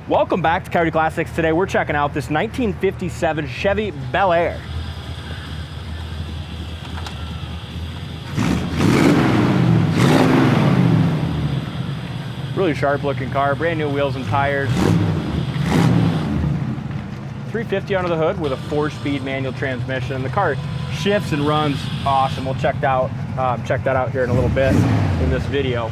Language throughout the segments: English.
Welcome back to Coyote Classics. Today we're checking out this 1957 Chevy Bel-Air. Really sharp looking car, brand new wheels and tires. 350 under the hood with a 4-speed manual transmission. The car shifts and runs awesome. We'll check that out here in a little bit in this video.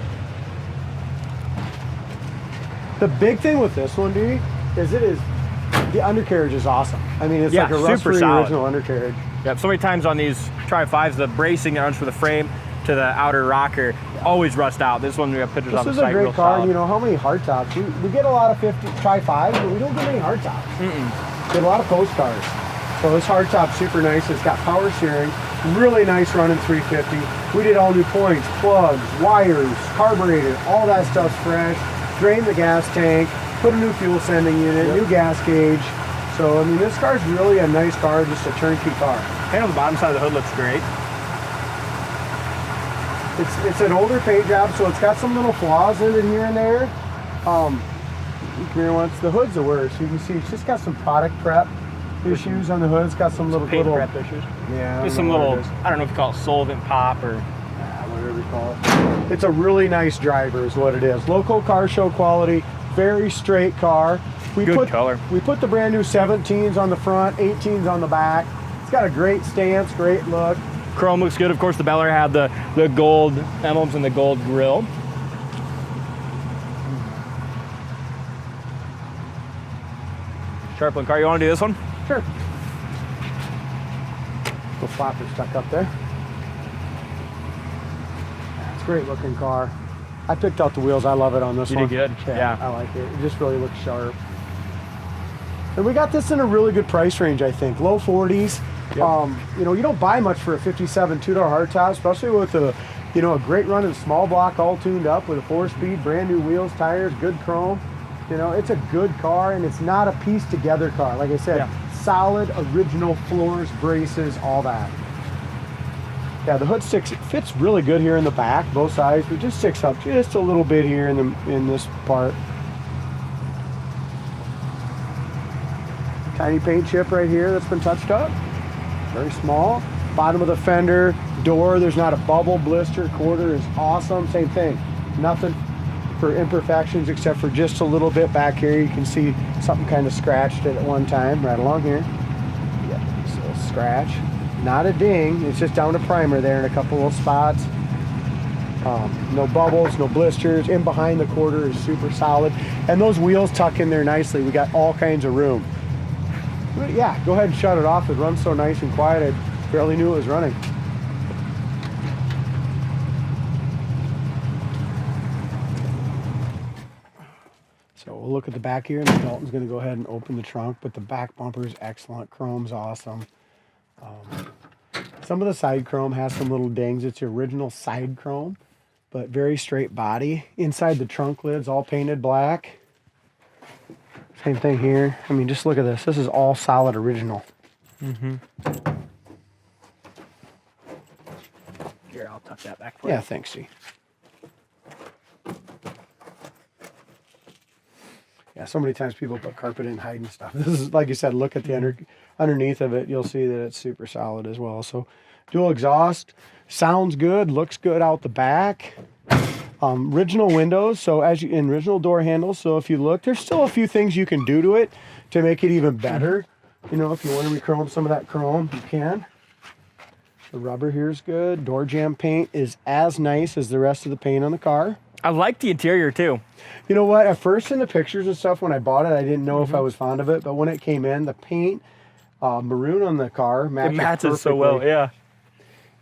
The big thing with this one, D, is the undercarriage is awesome. I mean, it's like a rust-free original undercarriage. Yep, so many times on these Tri-5s, the bracing that runs from the frame to the outer rocker always rust out. This one, we have pictures on the site. This is a great car. You know, how many hardtops? We get a lot of Tri-5s, but we don't get many hardtops. We get a lot of post cars. So this hardtop's super nice. It's got power steering, really nice running 350. We did all new points, plugs, wires, carburetor, all that stuff's fresh. Drain the gas tank, put a new fuel sending unit, new gas gauge. So, I mean, this car's really a nice car, just a turnkey car. Paint on the bottom side of the hood looks great. It's an older paint job, so it's got some little flaws in it here and there. The hood's the worst. You can see it's just got some product prep issues on the hood. It's got some little paint prep issues. Yeah. Just some little, I don't know if you call it solvent pop or whatever you call it. It's a really nice driver is what it is. Local car show quality, very straight car. Good color. We put the brand new 17s on the front, 18s on the back. It's got a great stance, great look. Chrome looks good. Of course, the Bel-Air had the gold emblems and the gold grille. Sharp looking car. You want to do this one? Sure. The flapper stuck up there. It's a great looking car. I picked out the wheels. I love it on this one. You did good. Yeah. I like it. It just really looks sharp. And we got this in a really good price range, I think. Low 40s. Yep. You know, you don't buy much for a 57 two-door hardtop, especially with a great running small block all tuned up with a 4-speed, brand new wheels, tires, good chrome. You know, it's a good car, and it's not a piece together car. Like I said, solid, original floors, braces, all that. Yeah, the hood fits really good here in the back, both sides, but just sticks up just a little bit here in this part. Tiny paint chip right here that's been touched up. Very small. Bottom of the fender, door, there's not a bubble, blister, quarter is awesome. Same thing. Nothing for imperfections except for just a little bit back here. You can see something kind of scratched it at one time, right along here. Yeah, just a little scratch. Not a ding, it's just down to primer there in a couple little spots. No bubbles, no blisters. In behind the quarter is super solid. And those wheels tuck in there nicely. We got all kinds of room. But yeah, go ahead and shut it off. It runs so nice and quiet, I barely knew it was running. So we'll look at the back here, and Dalton's going to go ahead and open the trunk, but the back bumper is excellent. Chrome's awesome. Some of the side chrome has some little dings. It's the original side chrome, but very straight body. Inside the trunk lid's all painted black. Same thing here. I mean, just look at this. This is all solid original. Here, I'll tuck that back for you. Yeah, thanks, Steve. Yeah, so many times people put carpet in hiding stuff. This is, like you said, look at the underneath of it. You'll see that it's super solid as well. So dual exhaust, sounds good, looks good out the back. Original windows, so in original door handles. So if you look, there's still a few things you can do to it to make it even better. You know, if you want to rechrome some of that chrome, you can. The rubber here is good. Door jamb paint is as nice as the rest of the paint on the car. I like the interior too. You know what? At first in the pictures and stuff when I bought it, I didn't know if I was fond of it. But when it came in, the paint, maroon on the car matches perfectly. So well, yeah.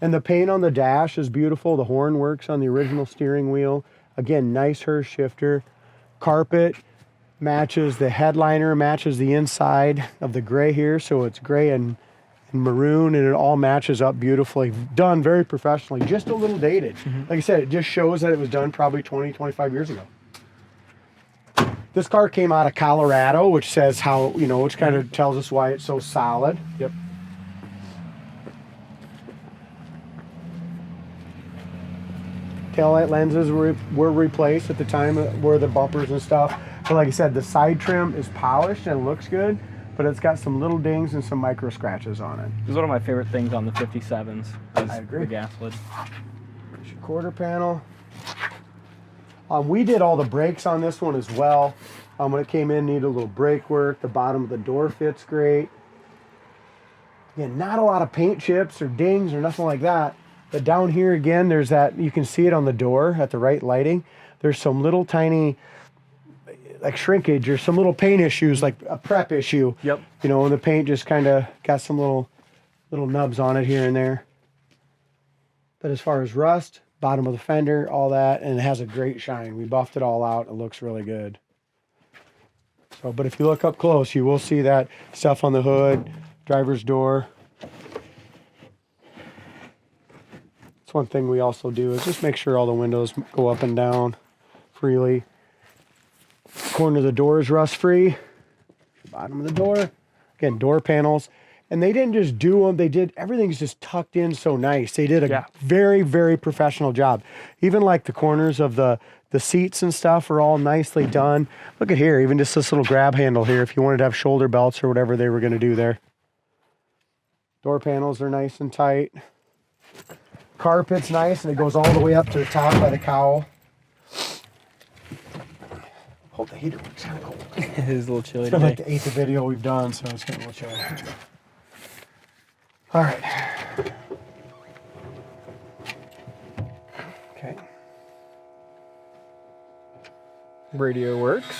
And the paint on the dash is beautiful. The horn works on the original steering wheel. Again, nice Hurst shifter. Carpet matches the headliner, matches the inside of the gray here. So it's gray and maroon, and it all matches up beautifully. Done very professionally, just a little dated. Like I said, it just shows that it was done probably 20, 25 years ago. This car came out of Colorado, which says how, you know, which kind of tells us why it's so solid. Yep. Taillight lenses were replaced at the time where the bumpers and stuff. So like I said, the side trim is polished and it looks good, but it's got some little dings and some micro scratches on it. It's one of my favorite things on the 57s. I agree. The gas lid. There's your quarter panel. We did all the brakes on this one as well. When it came in, needed a little brake work. The bottom of the door fits great. Again, not a lot of paint chips or dings or nothing like that. But down here again, there's that, you can see it on the door at the right lighting. There's some little tiny, like shrinkage or some little paint issues, like a prep issue. Yep. You know, and the paint just kind of got some little nubs on it here and there. But as far as rust, bottom of the fender, all that, and it has a great shine. We buffed it all out. It looks really good. So, but if you look up close, you will see that stuff on the hood, driver's door. That's one thing we also do is just make sure all the windows go up and down freely. Corner of the door is rust free. Bottom of the door, again, door panels. And they didn't just do them, they did, everything's just tucked in so nice. They did a very, very professional job. Even like the corners of the seats and stuff are all nicely done. Look at here, even just this little grab handle here, if you wanted to have shoulder belts or whatever they were gonna do there. Door panels are nice and tight. Carpet's nice and it goes all the way up to the top by the cowl. Hope the heater works kind of cold. It is a little chilly It's been today. like the 8th video we've done, so it's getting a little chilly. All right. Okay. Radio works.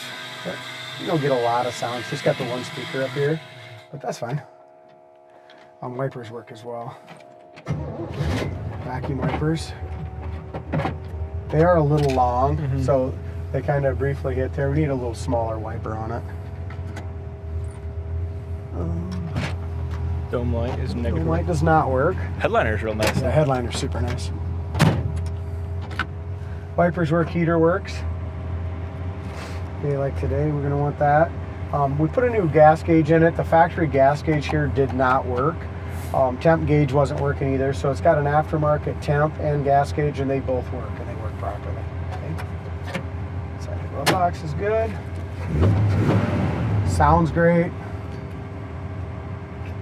You don't get a lot of sound. It's just got the one speaker up here, but that's fine. Wipers work as well. Vacuum wipers. They are a little long, so they kind of briefly hit there. We need a little smaller wiper on it. Dome light is negative. Dome light does not work. Headliner's real nice. The headliner's super nice. Wipers work, heater works. Okay, like today, we're gonna want that. We put a new gas gauge in it. The factory gas gauge here did not work. Temp gauge wasn't working either, so it's got an aftermarket temp and gas gauge, and they both work, and they work properly. Okay. Side the glove box is good. Sounds great.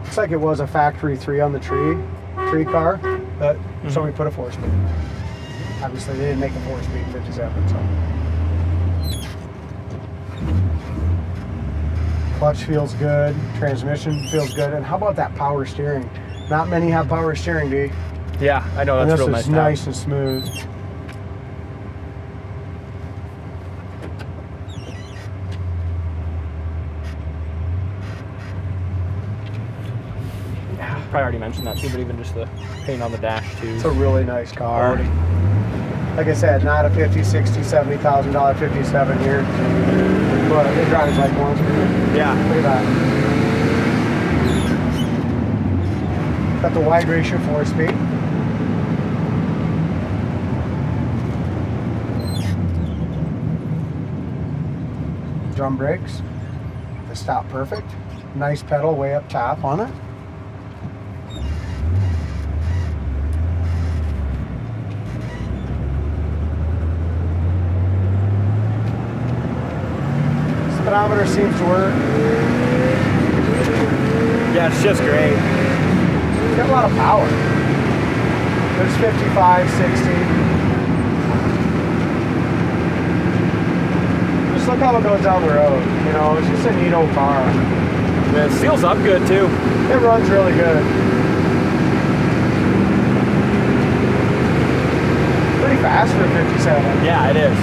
Looks like it was a factory 3 on the tree car, but so we put a 4-speed. Obviously, they didn't make a 4-speed 57, so. Clutch feels good, transmission feels good, and how about that power steering? Not many have power steering, D. Yeah, I know, And that's this real is nice. nice and smooth. Probably already mentioned that too, but even just the paint on the dash too. It's a really nice car. Quality. Like I said, not a $50,000, $60,000, $70,000 57 here, but it drives like one. Yeah. Look at that. Got the wide ratio 4-speed. Drum brakes. The stop perfect. Nice pedal way up top on it. Speedometer seems to work. Yeah, it's just great. It's got a lot of power. There's 55, 60. Just look how it goes down the road. You know, it's just a neat old car. It seals up good too. It runs really good. Pretty fast for a 57. Yeah, it is.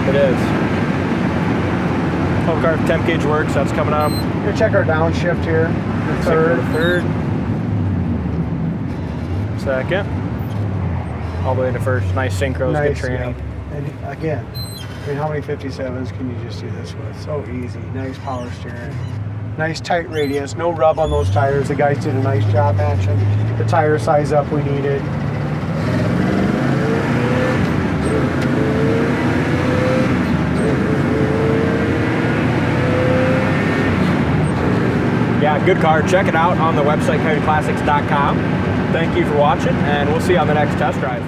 It is. Home car temp gauge works, that's coming up. We're gonna check our downshift here. The third. Second. All the way to first. Nice synchros, good Nice, training. yeah. And again, I mean, how many 57s can you just do this with? So easy. Nice power steering. Nice tight radius. No rub on those tires. The guys did a nice job matching the tire size up we needed. Yeah, good car. Check it out on the website, coyoteclassics.com. Thank you for watching, and we'll see you on the next test drive.